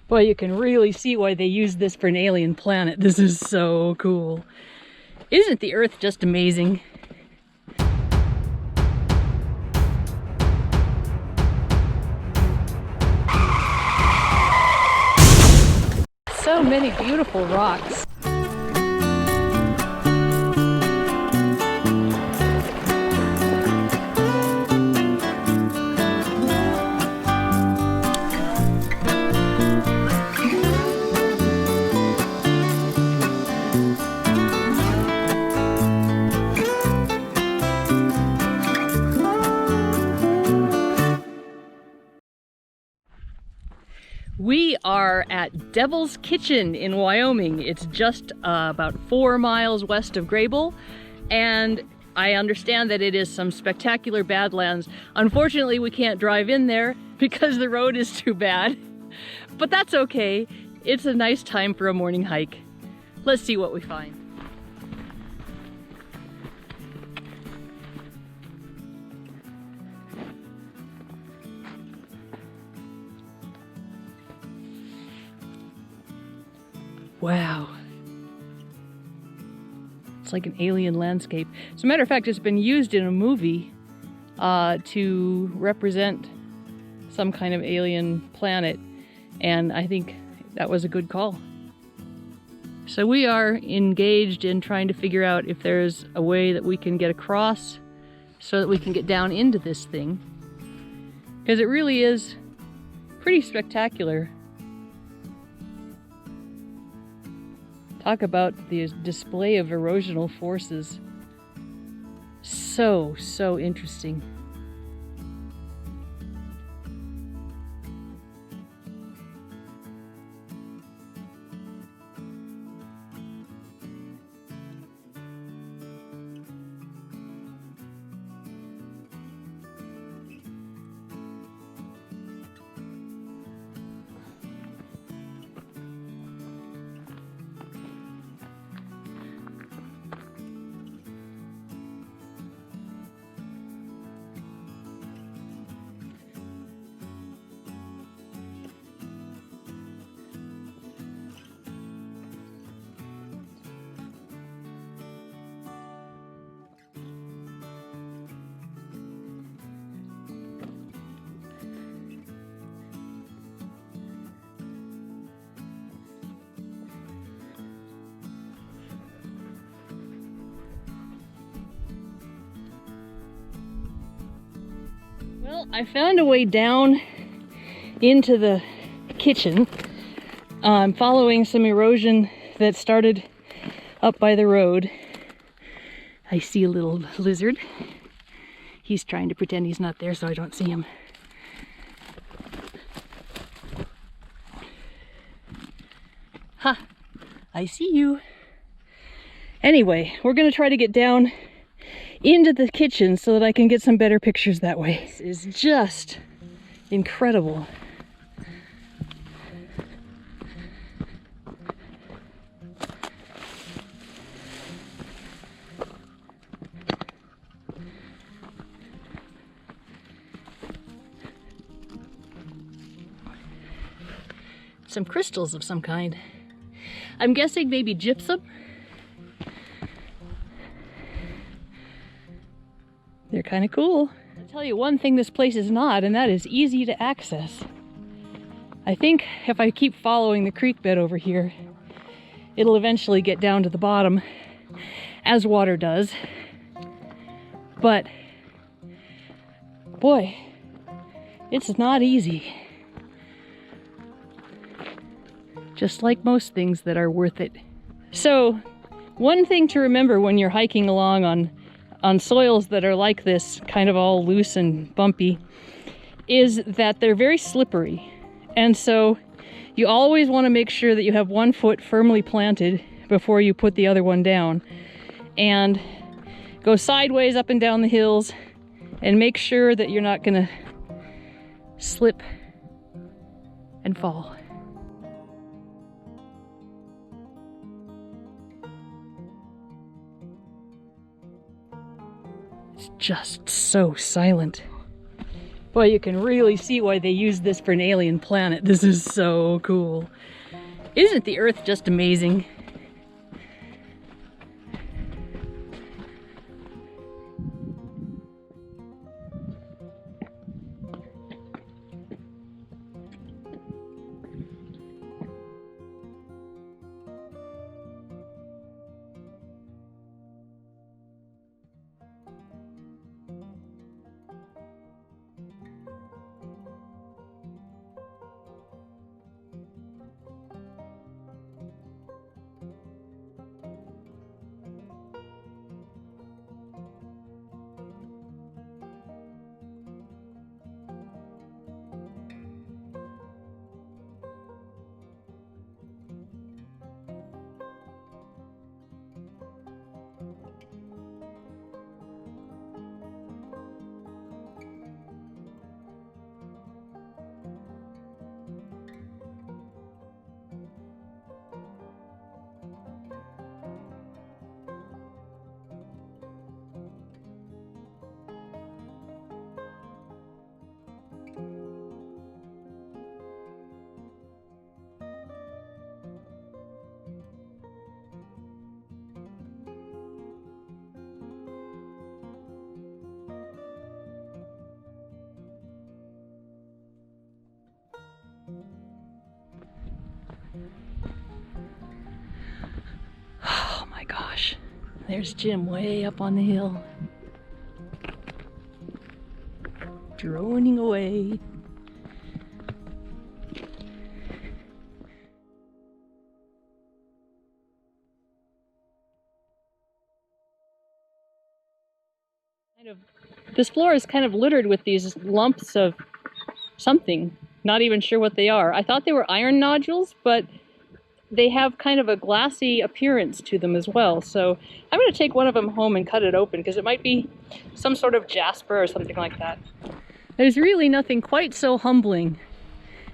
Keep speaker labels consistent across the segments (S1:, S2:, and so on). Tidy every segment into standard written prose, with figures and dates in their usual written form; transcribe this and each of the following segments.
S1: Well, you can really see why they used this for an alien planet. This is so cool. Isn't the Earth just amazing? So many beautiful rocks. We are at Devil's Kitchen in Wyoming. It's just about 4 miles west of Grable, and I understand that it is some spectacular badlands. Unfortunately, we can't drive in there because the road is too bad, but that's okay. It's a nice time for a morning hike. Let's see what we find. Wow. It's like an alien landscape. As a matter of fact, it's been used in a movie to represent some kind of alien planet, and I think that was a good call. So we are engaged in trying to figure out if there's a way that we can get across so that we can get down into this thing, because it really is pretty spectacular. Talk about the display of erosional forces. So interesting. Well, I found a way down into the kitchen. I'm following some erosion that started up by the road. I see a little lizard. He's trying to pretend he's not there so I don't see him. Ha! I see you. Anyway, we're gonna try to get down into the kitchen so that I can get some better pictures that way. This is just incredible. Some crystals of some kind. I'm guessing maybe gypsum. They're kind of cool. I'll tell you one thing this place is not, and that is easy to access. I think if I keep following the creek bed over here, it'll eventually get down to the bottom, as water does. But, boy, it's not easy. Just like most things that are worth it. So, one thing to remember when you're hiking along on soils that are like this, kind of all loose and bumpy, is that they're very slippery. And so you always want to make sure that you have one foot firmly planted before you put the other one down. And go sideways up and down the hills and make sure that you're not going to slip and fall. It's just so silent. Boy, you can really see why they used this for an alien planet. This is so cool. Isn't the Earth just amazing? Oh my gosh, there's Jim way up on the hill, droning away. This floor is kind of littered with these lumps of something, not even sure what they are. I thought they were iron nodules, but they have kind of a glassy appearance to them as well. So I'm going to take one of them home and cut it open because it might be some sort of jasper or something like that. There's really nothing quite so humbling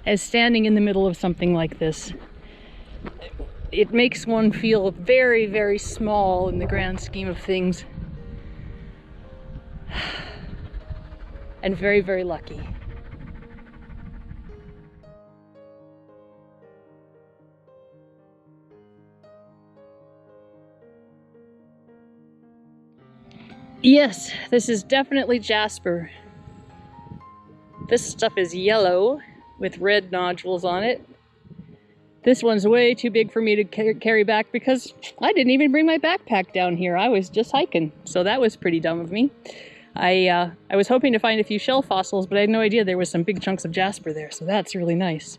S1: as standing in the middle of something like this. It makes one feel very, very small in the grand scheme of things. And very, very lucky. Yes, this is definitely jasper. This stuff is yellow with red nodules on it. This one's way too big for me to carry back because I didn't even bring my backpack down here. I was just hiking, so that was pretty dumb of me. I was hoping to find a few shell fossils, but I had no idea there was some big chunks of jasper there, so that's really nice.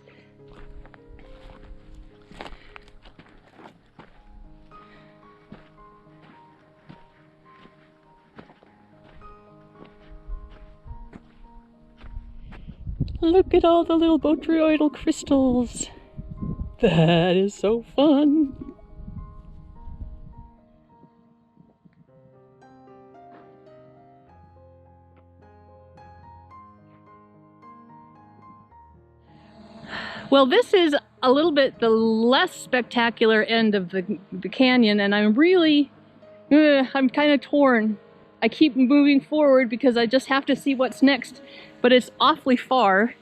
S1: Look at all the little botryoidal crystals. That is so fun. Well, this is a little bit the less spectacular end of the canyon, and I'm really, I'm kind of torn. I keep moving forward because I just have to see what's next, but it's awfully far.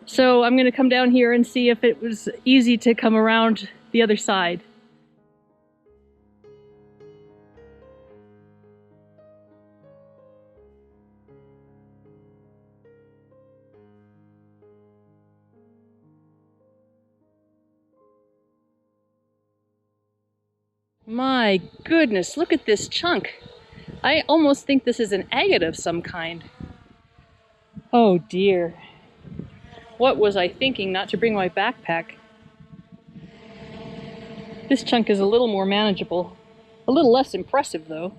S1: So I'm going to come down here and see if it was easy to come around the other side. My goodness, look at this chunk. I almost think this is an agate of some kind. Oh dear. What was I thinking not to bring my backpack? This chunk is a little more manageable. A little less impressive though.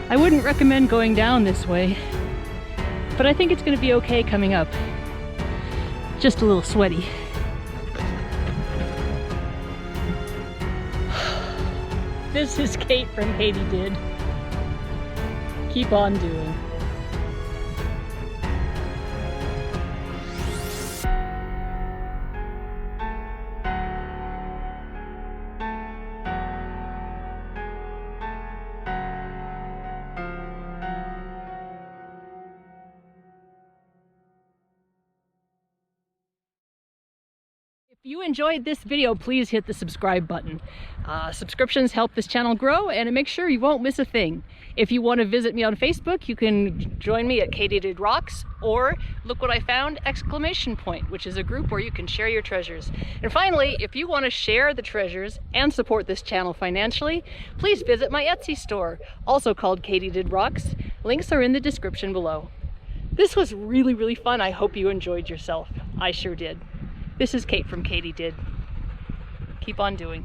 S1: I wouldn't recommend going down this way, but I think it's going to be okay coming up. Just a little sweaty. This is Kate from KatyDid. Keep on doing. If you enjoyed this video, please hit the subscribe button. Subscriptions help this channel grow, and it makes sure you won't miss a thing. If you want to visit me on Facebook, you can join me at KatyDidROCKS, or Look What I Found! ! Which is a group where you can share your treasures. And finally, if you want to share the treasures and support this channel financially, please visit my Etsy store, also called KatyDidROCKS. Links are in the description below. This was really, really fun. I hope you enjoyed yourself. I sure did. This is Kate from KatyDid. Keep on doing.